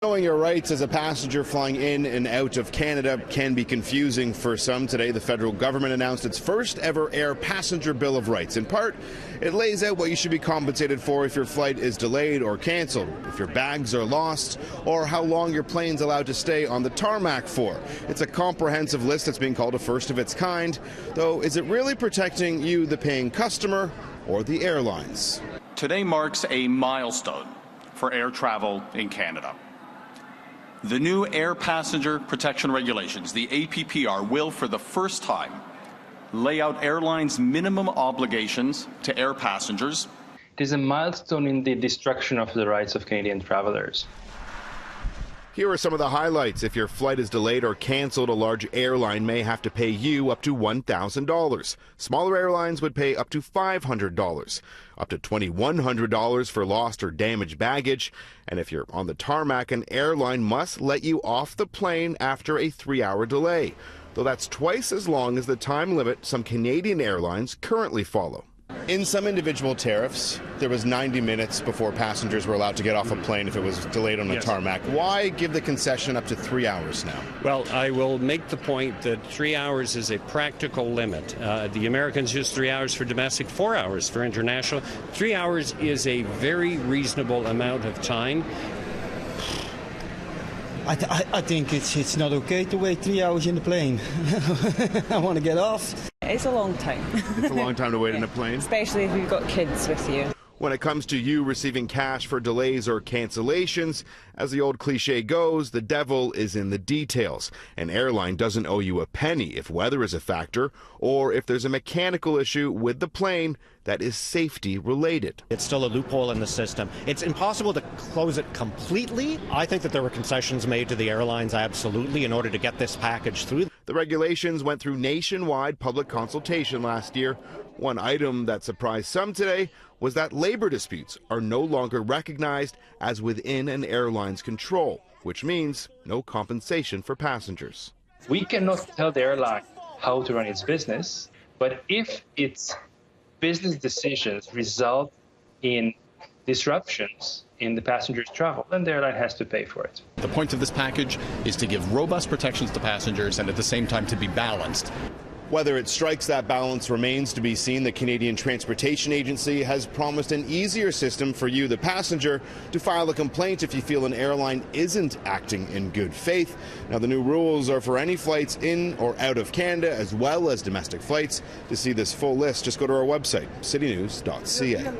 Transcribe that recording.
Knowing your rights as a passenger flying in and out of Canada can be confusing for some. Today, the federal government announced its first ever air passenger bill of rights. In part, it lays out what you should be compensated for if your flight is delayed or canceled, if your bags are lost, or how long your plane's allowed to stay on the tarmac for. It's a comprehensive list that's being called a first of its kind. Though, is it really protecting you, the paying customer, or the airlines? Today marks a milestone for air travel in Canada. The new Air Passenger Protection Regulations, the APPR, will for the first time lay out airlines' minimum obligations to air passengers. It is a milestone in the destruction of the rights of Canadian travelers. Here are some of the highlights. If your flight is delayed or canceled, a large airline may have to pay you up to $1,000. Smaller airlines would pay up to $500, up to $2,100 for lost or damaged baggage. And if you're on the tarmac, an airline must let you off the plane after a 3-hour delay, though that's twice as long as the time limit some Canadian airlines currently follow. In some individual tariffs, there was 90 minutes before passengers were allowed to get off a plane if it was delayed on the tarmac. Why give the concession up to 3 hours now? Well, I will make the point that 3 hours is a practical limit. The Americans use 3 hours for domestic, 4 hours for international. 3 hours is a very reasonable amount of time. I think it's not okay to wait 3 hours in the plane. I want to get off. It's a long time. It's a long time to wait in a plane? Especially if you've got kids with you. When it comes to you receiving cash for delays or cancellations, as the old cliche goes, the devil is in the details. An airline doesn't owe you a penny if weather is a factor or if there's a mechanical issue with the plane that is safety related. It's still a loophole in the system. It's impossible to close it completely. I think that there were concessions made to the airlines, absolutely, in order to get this package through. The regulations went through nationwide public consultation last year. One item that surprised some today was that labor disputes are no longer recognized as within an airline's control, which means no compensation for passengers. We cannot tell the airline how to run its business, but if its business decisions result in disruptions in the passenger's travel, then the airline has to pay for it. The point of this package is to give robust protections to passengers and at the same time to be balanced. Whether it strikes that balance remains to be seen. The Canadian Transportation Agency has promised an easier system for you, the passenger, to file a complaint if you feel an airline isn't acting in good faith. Now, the new rules are for any flights in or out of Canada, as well as domestic flights. To see this full list, just go to our website, citynews.ca.